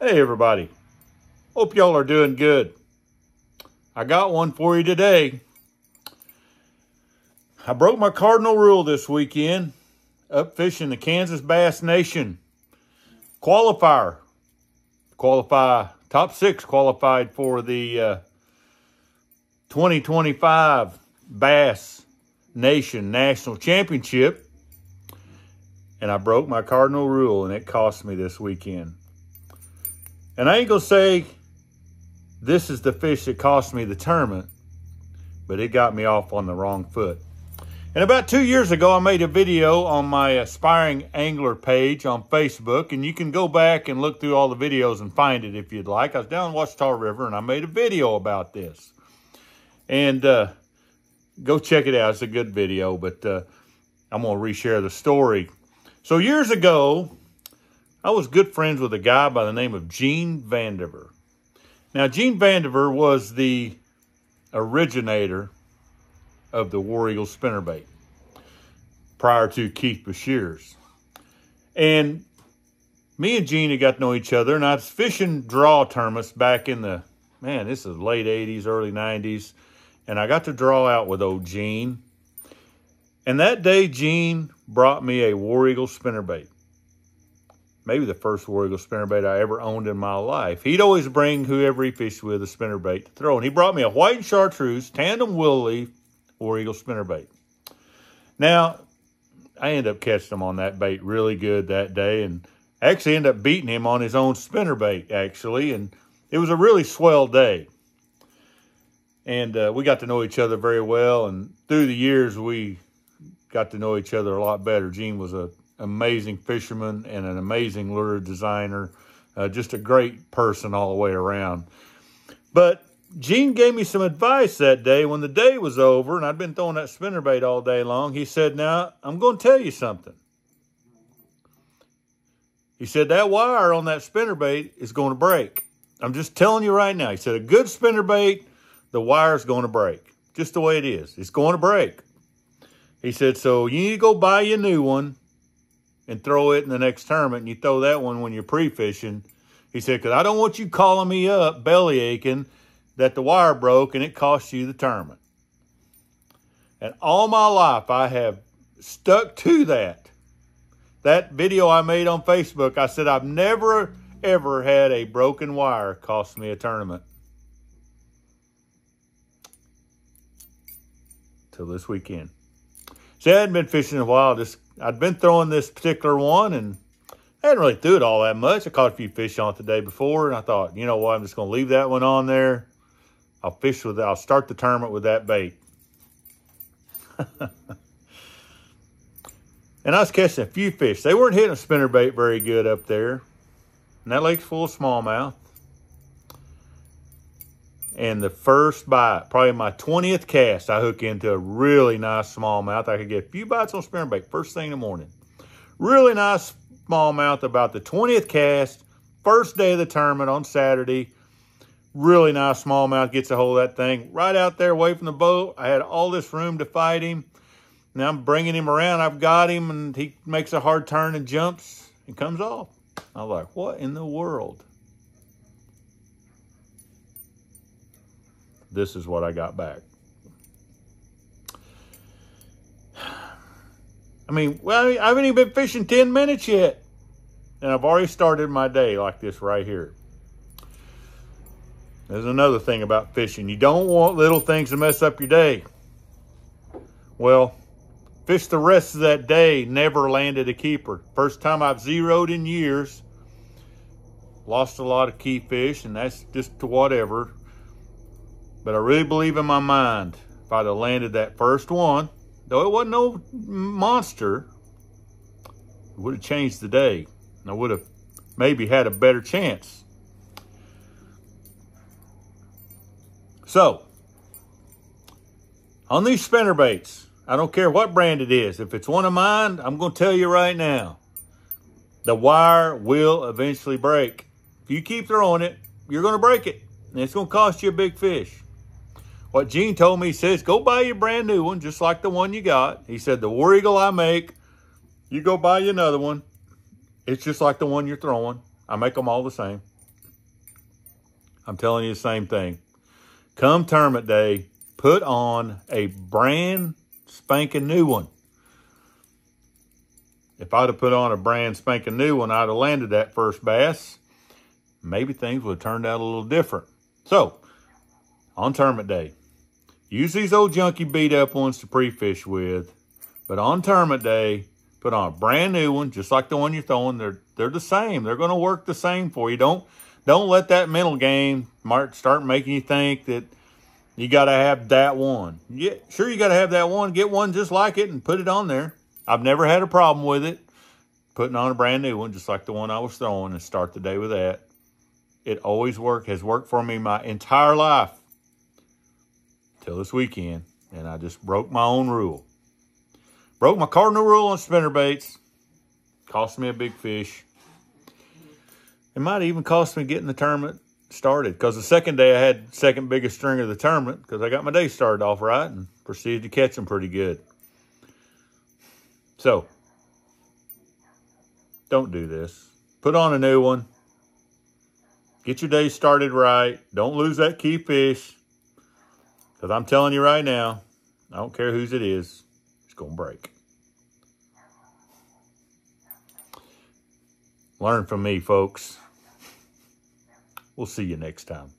Hey everybody, hope y'all are doing good. I got one for you today. I broke my cardinal rule this weekend up fishing the Kansas Bass Nation qualifier. Top 6 qualified for the 2025 Bass Nation National Championship. And I broke my cardinal rule and it cost me this weekend. And I ain't gonna say this is the fish that cost me the tournament, but it got me off on the wrong foot. And about 2 years ago, I made a video on my aspiring angler page on Facebook, and you can go back and look through all the videos and find it if you'd like. I was down in Washita River and I made a video about this. And go check it out. It's a good video, but I'm gonna reshare the story. So years ago, I was good friends with a guy by the name of Gene Vandiver. Now, Gene Vandiver was the originator of the War Eagle spinnerbait prior to Keith Bashir's. And me and Gene had got to know each other, and I was fishing draw tournaments back in the, this is late 80s, early 90s, and I got to draw out with old Gene. And that day, Gene brought me a War Eagle spinnerbait. Maybe the first War Eagle spinnerbait I ever owned in my life. He'd always bring whoever he fished with a spinnerbait to throw. And he brought me a white and chartreuse tandem willow leaf War Eagle spinnerbait. Now, I ended up catching him on that bait really good that day. And actually ended up beating him on his own spinnerbait, actually. And it was a really swell day. And we got to know each other very well. And through the years, we got to know each other a lot better. Gene was an amazing fisherman and an amazing lure designer. Just a great person all the way around. But Gene gave me some advice that day when the day was over and I'd been throwing that spinnerbait all day long. He said, now, I'm going to tell you something. He said, that wire on that spinnerbait is going to break. I'm just telling you right now. He said, a good spinnerbait, the wire's going to break. Just the way it is. It's going to break. He said, so you need to go buy you a new one and throw it in the next tournament, and you throw that one when you're pre-fishing. He said, because I don't want you calling me up, belly aching, that the wire broke and it cost you the tournament. And all my life, I have stuck to that. That video I made on Facebook, I said, I've never, ever had a broken wire cost me a tournament. Till this weekend. See, I hadn't been fishing in a while. I'd been throwing this particular one, and I hadn't really threw it all that much. I caught a few fish on it the day before, and I thought, you know what, I'm just going to leave that one on there. I'll start the tournament with that bait. And I was catching a few fish. They weren't hitting a spinnerbait very good up there. And that lake's full of smallmouth. And the first bite, probably my 20th cast, I hook into a really nice smallmouth. I could get a few bites on spinnerbait first thing in the morning. Really nice smallmouth about the 20th cast, first day of the tournament on Saturday. Really nice smallmouth, gets a hold of that thing. Right out there away from the boat. I had all this room to fight him. Now I'm bringing him around. I've got him, and he makes a hard turn and jumps and comes off. I was like, what in the world? This is what I got back. I haven't even been fishing 10 minutes yet. And I've already started my day like this right here. There's another thing about fishing. You don't want little things to mess up your day. Well, fished the rest of that day, never landed a keeper. First time I've zeroed in years. Lost a lot of key fish, and that's just to whatever. But I really believe in my mind, if I'd have landed that first one, though it wasn't no monster, it would have changed the day. And I would have maybe had a better chance. So, on these spinnerbaits, I don't care what brand it is. If it's one of mine, I'm going to tell you right now, the wire will eventually break. If you keep throwing it, you're going to break it. And it's going to cost you a big fish. What Gene told me, he says, go buy you a brand new one, just like the one you got. He said, the War Eagle I make, you go buy you another one. It's just like the one you're throwing. I make them all the same. I'm telling you the same thing. Come tournament day, put on a brand spanking new one. If I'd have put on a brand spanking new one, I'd have landed that first bass. Maybe things would have turned out a little different. So, on tournament day, use these old junky beat up ones to pre-fish with. But on tournament day, put on a brand new one, just like the one you're throwing. They're the same. They're going to work the same for you. Don't let that mental game start making you think that you got to have that one. Yeah, sure, you got to have that one. Get one just like it and put it on there. I've never had a problem with it. Putting on a brand new one, just like the one I was throwing, and start the day with that. It always has worked for me my entire life. Till this weekend. And I just broke my own rule. Broke my cardinal rule on spinnerbaits. Cost me a big fish. It might even cost me getting the tournament started. Because the second day I had second biggest string of the tournament. Because I got my day started off right and proceeded to catch them pretty good. So, don't do this. Put on a new one. Get your day started right. Don't lose that key fish. Because I'm telling you right now, I don't care whose it is, it's going to break. Learn from me, folks. We'll see you next time.